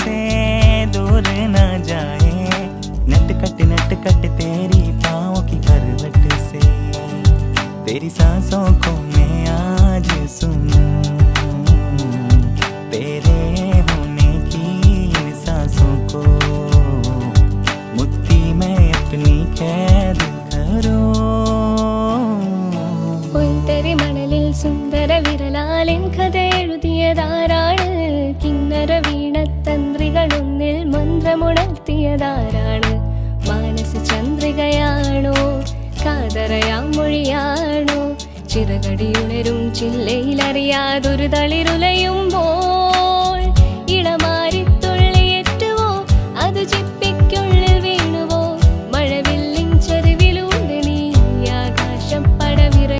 से दूर ना जाए, नट कट तेरी पाँव की करवट से, तेरी सांसों को मैं आज सुनूं, तेरे होने की इन सांसों को मुट्ठी में अपनी कैद करूं. പൊൻതരി മണലിൽ സുന്ദര വിരലാലിൻ കഥ എഴുതിയതാരാണ്? കിന്നര വീണത്തന്ത്രികളൊന്നിൽ മന്ത്രമുണർത്തിയതാരാണ്? മാനസ ചന്ദ്രികയാണോ കാതറയാം മൊഴിയാണോ? ചിറകടിയുണരും ചില്ലയിലറിയാതൊരു തളിരുലയുമ്പോൾ